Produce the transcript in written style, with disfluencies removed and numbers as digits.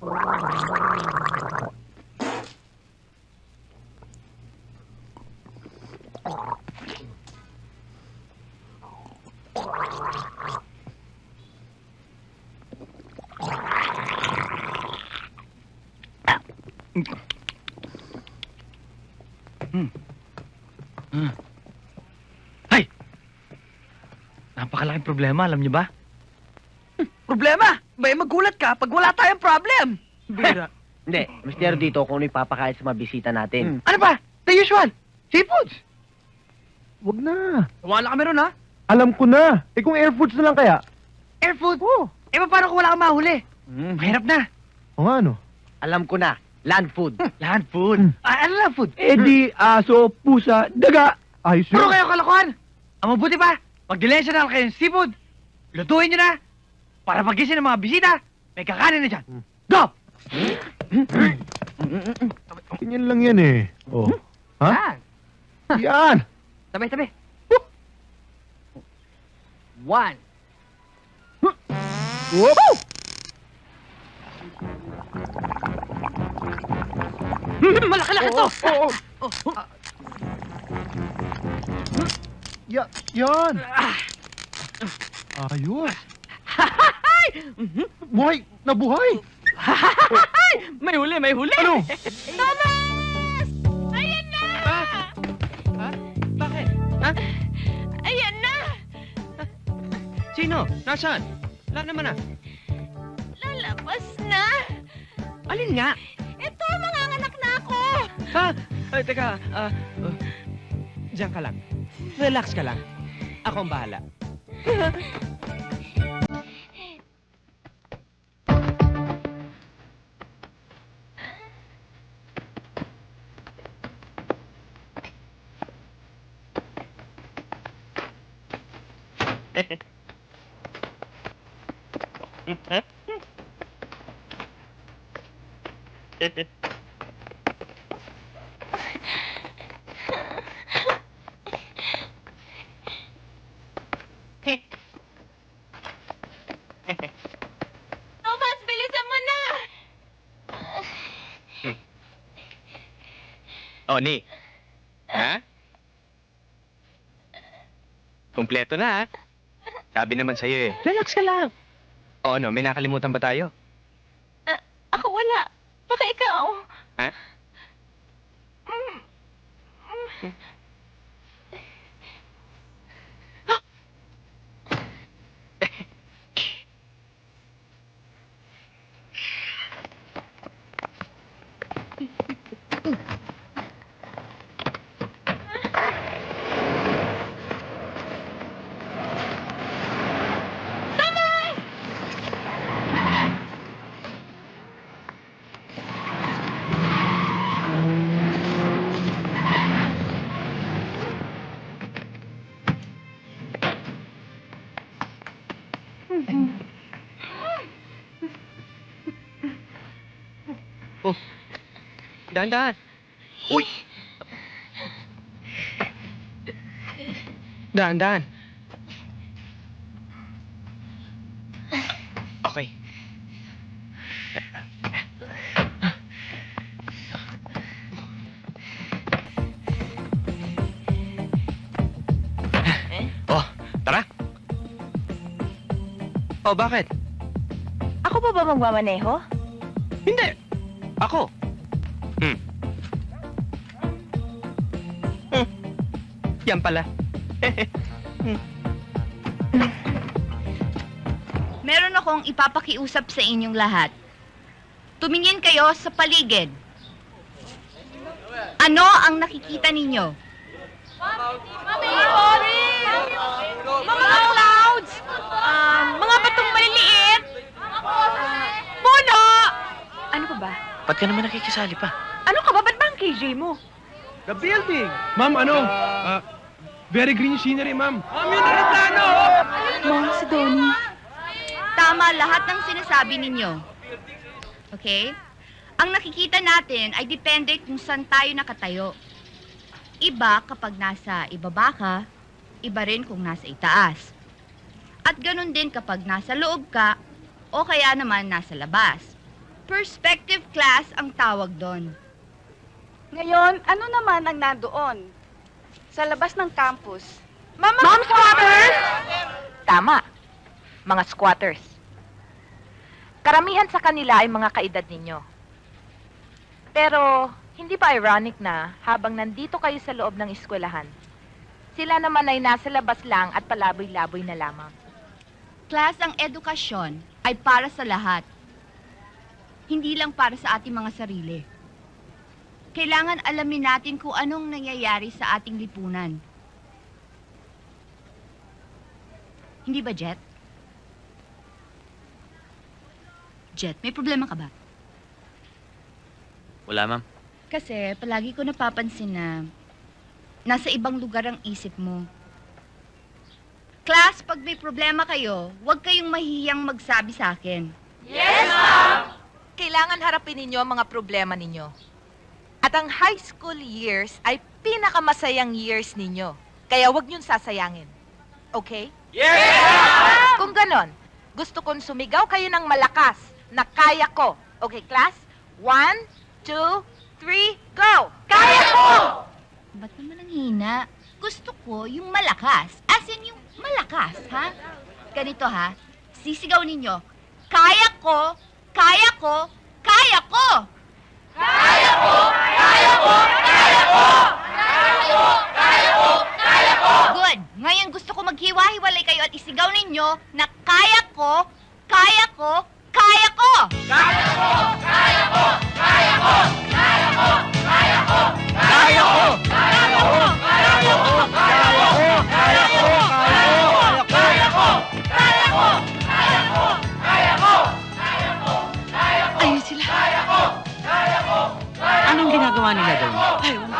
Hay! Napakalaking problema, alam niyo ba? Problema? May magulat ka pag wala tayong problem. Bira. Hindi, mister dito kung ano ipapakain sa mga bisita natin. Ano ba? The usual. Seafoods. Wag na. Wala kami ron, ha? Alam ko na. Eh kung air foods na lang kaya? Air food. Oo. Eh, paano kung wala kang mahuli? Mahirap na. O nga ano? Alam ko na, land food. Land food. Ano land food? Eh di, aso, pusa, daga. Ayos Puro yun. kayo kalokohan. Ang mabuti pa, pag-dilensya na kayo ng seafood, lutuin nyo na. Para pagising ng mga bisita, may kakanin na dyan. Go! Ganyan lang yan eh. Oh. Ha? Yan. Tabi. 1. Whoop! Malaki-laki to! Yan. Ayos. Buhay! Nabuhay! May huli! Ano? Thomas! Ayan na! Bakit? Ayan na! Sino? Nasaan? Wala naman na. Lalabas na! Alin nga? Ito, manganganak na ako! Ha? Ay, teka. Diyan ka lang. Relax ka lang. Ako ang bahala. Thomas, bilisan mo na! Oh, Ni. Ha? Kumpleto na, ha? Sabi naman sa'yo eh. Relax ka lang. O ano, may nakalimutan ba tayo? Ako wala. Baka ikaw. Ha? Dahan-dahan. Uy! Dahan-dahan. Okay. Oh, tara. Oh, bakit? Ako pa ba magmamaneho? Hindi. Ako. Yan pala. Meron akong ipapakiusap sa inyong lahat. Tumingin kayo sa paligid. Ano ang nakikita ninyo? Mga clouds! Mga batong maliliit! Puno! Ano pa ba? Ba't ka naman nakikisali pa? Ano ka ba? Ba't ba ang KJ mo? The building! Ma'am, ano? Very green scenery, ma'am. Mom, si Donnie. Tama lahat ng sinasabi ninyo. Okay? Ang nakikita natin ay depende kung saan tayo nakatayo. Iba kapag nasa ibaba ka, iba rin kung nasa itaas. At ganun din kapag nasa loob ka, o kaya naman nasa labas. Perspective class ang tawag doon. Ngayon, ano naman ang nandoon? Sa labas ng campus. Ma'am squatters! Tama. Mga squatters. Karamihan sa kanila ay mga kaedad ninyo. Pero, hindi ba ironic na habang nandito kayo sa loob ng eskwelahan, sila naman ay nasa labas lang at palaboy-laboy na lamang? Class, ang edukasyon ay para sa lahat. Hindi lang para sa ating mga sarili. Kailangan alamin natin kung anong nangyayari sa ating lipunan. Hindi ba, Jet? Jet, may problema ka ba? Wala, ma'am. Kasi palagi ko napapansin na nasa ibang lugar ang isip mo. Class, pag may problema kayo, huwag kayong mahihiyang magsabi sa akin. Kailangan harapin ninyo ang mga problema ninyo. At ang high school years ay pinakamasayang years ninyo. Kaya huwag niyong sasayangin. Okay? Yes! Kung ganon, gusto kong sumigaw kayo ng malakas na kaya ko. Okay, class? 1, 2, 3, go! Kaya ko! Ba't naman ang hina? Gusto ko yung malakas. As in yung malakas, ha? Ganito, ha? Sisigaw ninyo. Kaya ko! Kaya ko! Kaya ko! Kaya ko! Kaya ko! Kaya ko! Kaya ko! Kaya ko! Kaya ko! Good! Ngayon gusto ko maghiwa-hiwalay kayo at isigaw ninyo na kaya ko! Kaya ko! Kaya ko! Kaya ko! Kaya ko! Kaya ko! Kaya ko! Kaya ko! Kaya ko! Kaya ko! Kaya ko! Kaya ko! Kaya ko! Kaya ko! Kaya ko! Kaya ko! Kaya ko! Kaya ko! Ayun sila. Anong ginagawa nila doon? Ay, wala.